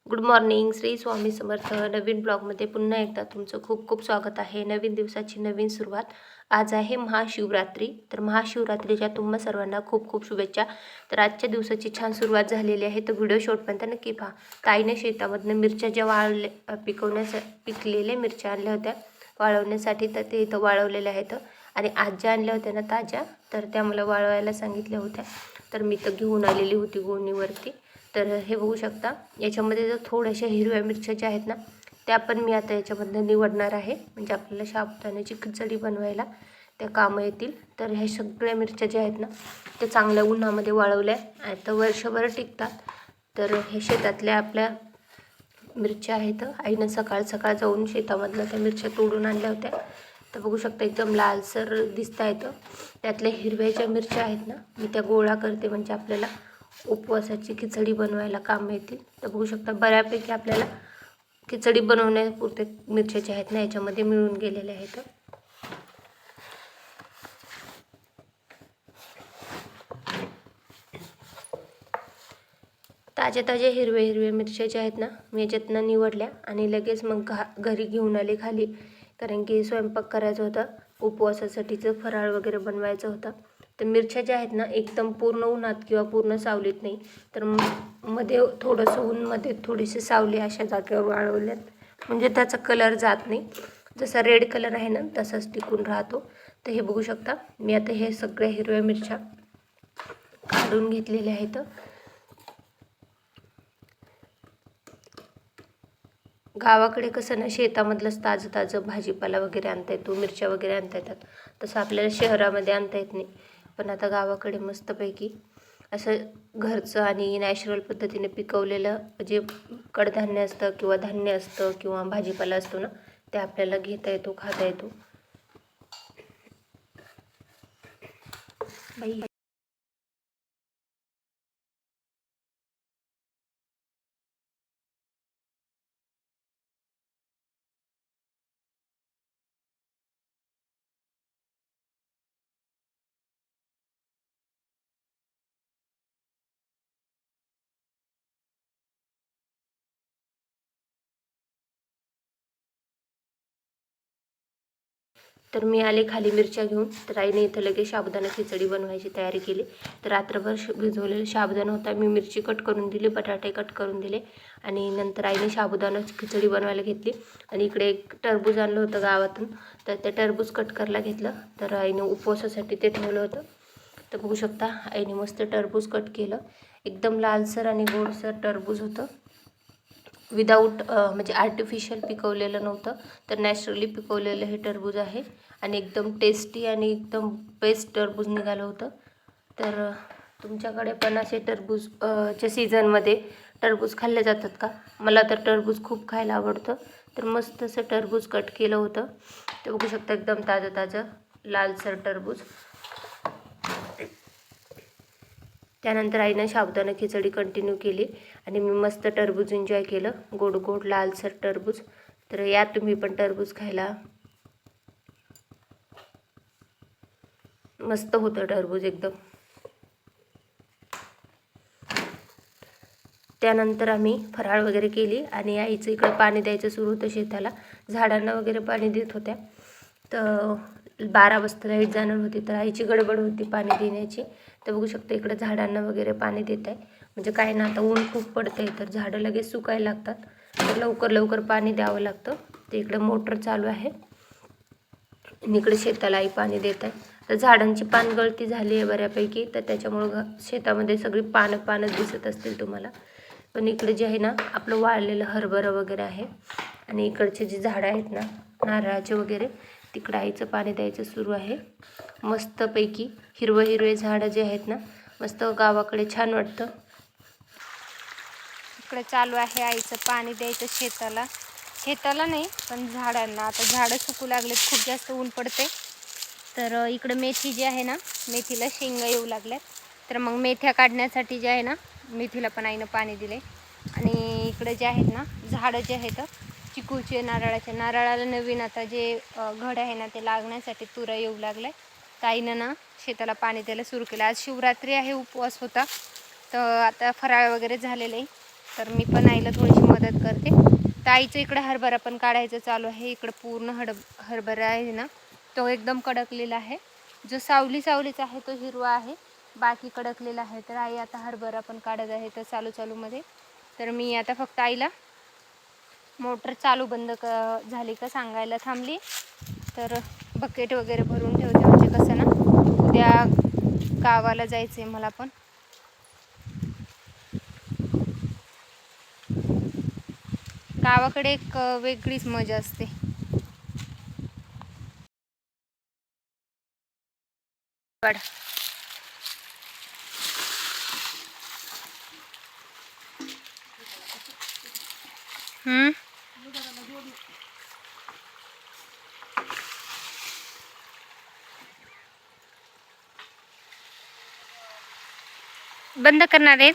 Good morning. Shri Swami Samarth. नवीन ब्लॉगमध्ये पुन्हा एकदा तुमचं खूप खूप स्वागत आहे. नवीन दिवसाची नवीन सुरुवात. आज आहे महाशिवरात्री. तर महाशिवरात्रीच्या तुम्हा सर्वांना खूप खूप शुभेच्छा. तर आजच्या दिवसाची छान सुरुवात झालेली आहे. तर व्हिडिओ शेवटपर्यंत नक्की पहा. ताईने शेतामधनं मिरच्या ज्या पिकलेल्या मिरच्या आणल्या होत्या वाळवण्यासाठी, तर ते इथं वाळवलेल्या आहेत. आणि आज ज्या आणल्या होत्या ना ताज्या, तर त्या मला वाळवायला सांगितल्या होत्या. तर मी तर घेऊन आलेली होती गोणीवरती. तर हे बघू शकता, याच्यामध्ये जर थोड्याशा हिरव्या मिरच्या ज्या आहेत ना, त्या पण मी आता याच्यामधनं निवडणार आहे. म्हणजे आपल्याला साबुदाण्याची खिचडी बनवायला त्या कामं येतील. तर ह्या सगळ्या मिरच्या ज्या आहेत ना, त्या चांगल्या उन्हामध्ये वाळवल्या तर वर्षभर टिकतात. तर हे शेतातल्या आपल्या मिरच्या आहेत. आईनं सकाळ सकाळ जाऊन शेतामधनं त्या मिरच्या तोडून आणल्या होत्या. तर बघू शकता एकदम लालसर दिसत आहेत. त्यातल्या हिरव्या ज्या मिरच्या आहेत ना, मी त्या गोळा करते, म्हणजे आपल्याला उपवासाची खिचडी बनवायला काम येतील. तर बघू शकता बऱ्यापैकी आपल्याला खिचडी बनवण्यापुरते मिरच्या ज्या आहेत ना याच्यामध्ये मिळून गेलेल्या आहेत. ताज्या ताज्या हिरव्या मिरच्या ज्या आहेत ना, मी याच्यातनं निवडल्या आणि लगेच मग घरी घेऊन आले खाली. कारण की स्वयंपाक करायचा होता, उपवासासाठीचं फराळ वगैरे बनवायचं होता. तर मिरच्या ज्या आहेत ना, एकदम पूर्ण उन्हात किंवा पूर्ण सावलीत नाही, तर मध्ये थोडंसं ऊन, मध्ये थोडीशी सावली, अशा जागेवर वाळवल्यात. म्हणजे त्याचा कलर जात नाही. जसा रेड कलर आहे ना तसाच टिकून राहतो. तर हे बघू शकता, मी आता हे सगळ्या हिरव्या मिरच्या काढून घेतलेल्या आहेत. गावाकडे कसं ना, शेतामधलंच ताजं ताजं भाजीपाला वगैरे आणता येतो, मिरच्या वगैरे आणता येतात. तसं आपल्याला शहरामध्ये आणता येत नाही. पण आता गावाकडे मस्तपैकी असं घरचं आणि नॅचरल पद्धतीने पिकवलेलं जे कडधान्य असतं किंवा धान्य असतं किंवा भाजीपाला असतो ना, ते आपल्याला घेता येतो, खाता येतो. बाई तर मी आले खाली मिरच्या घेऊन. तर आईने इथं लगेच साबुदाणा खिचडी बनवायची तयारी केली. तर रात्रभर भिजवलेलं साबुदाणा होता, मी मिरची कट करून दिली, बटाटे कट करून दिले आणि नंतर आईने साबुदाणा खिचडी बनवायला घेतली. आणि इकडे एक टरबूज आणलं होतं गावातून, तर ते टरबूज कट करायला घेतलं. तर आईने उपवासासाठी ते ठेवलं होतं. तर बघू शकता, आईने मस्त टरबूज कट केलं. एकदम लालसर आणि गोडसर टरबूज होतं. विदाऊट म्हणजे आर्टिफिशियल पिकवलेलं नव्हतं, तर नॅचरली पिकवलेलं हे टरबूज आहे. आणि एकदम टेस्टी आणि एकदम बेस्ट टरबूज निघालं होतं. तर तुमच्याकडे पण असे टरबूज च्या सीझनमध्ये टरबूज खाल्ले जातात का? मला तर टरबूज खूप खायला आवडतं. तर मस्त असं टरबूज कट केलं होतं. ते बघू शकता, एकदम ताजं ताजं लालसर टरबूज. त्यानंतर आईनं साबुदाणा खिचडी कंटिन्यू केली आणि मी मस्त टरबूज एन्जॉय केलं, गोड गोड लालसर टरबूज. तर या तुम्ही पण टरबूज खायला. मस्त होतं टरबूज एकदम. त्यानंतर आम्ही फराळ वगैरे केली आणि आईचं इकडं पाणी द्यायचं सुरू होतं शेताला. झाडांना वगैरे पाणी देत होत्या. तर 12 वाजता लाईट जाणार होती, तर आईची गडबड होती पाणी देण्याची. तर बघू शकता इकडं झाडांना वगैरे पाणी देत आहे. म्हणजे काय ना, आता ऊन खूप पडतं आहे, तर झाडं लगेच सुकायला लागतात. तर लवकर लवकर पाणी द्यावं लागतं. तर इकडं मोटर चालू आहे आणि इकडे शेताला आई पाणी देत आहे. तर झाडांची पानगळती झाली आहे बऱ्यापैकी, तर त्याच्यामुळं शेतामध्ये सगळी पानच दिसत असतील तुम्हाला. पण इकडे जे आहे ना, आपलं वाळलेलं हरभरा वगैरे आहे. आणि इकडचे जे झाडं आहेत ना, नारळाचे वगैरे, तिकडं आईचं पाणी द्यायचं सुरू आहे. मस्तपैकी हिरवे झाडं जे आहेत ना, मस्त गावाकडे छान वाटतं. इकडे चालू आहे आईचं पाणी द्यायचं शेताला नाही पण झाडांना. आता झाडं सुकू लागलेत, खूप जास्त ऊन पडते. तर इकडे मेथी जी आहे ना, मेथीला शेंगा येऊ लागल्यात. तर मग मेथ्या काढण्यासाठी जे आहे ना, मेथीला पण आईनं पाणी दिले. आणि इकडे जे आहेत ना झाडं जे आहेत चिकूचे, नारळाला नवीन आता जे घड आहे ना, ते लागण्यासाठी तुरा येऊ लागलाय. तर आईनं ना शेताला पाणी द्यायला सुरू केलं. आज शिवरात्री आहे, उपवास होता. तर आता फराळ वगैरे झालेलं आहे. तर मी पण आईला थोडीशी मदत करते. तर आईचं इकडे हरभरा पण काढायचं चालू आहे. इकडं पूर्ण हरभरा आहे ना, तो एकदम कडकलेला आहे. जो सावलीचा आहे तो हिरवा आहे, बाकी कडकलेला आहे. तर आई आता हरभरा पण काढत आहे तर चालूमध्ये. तर मी आता फक्त आईला मोटर चालू बंद झाली का सांगायला थांबली. तर बकेट वगैरे भरून ठेवते, म्हणजे कसं ना उद्या गावाला जायचं आहे मला पण. गावाकडे एक वेगळीच मजा असते. बंद करणार आहेत.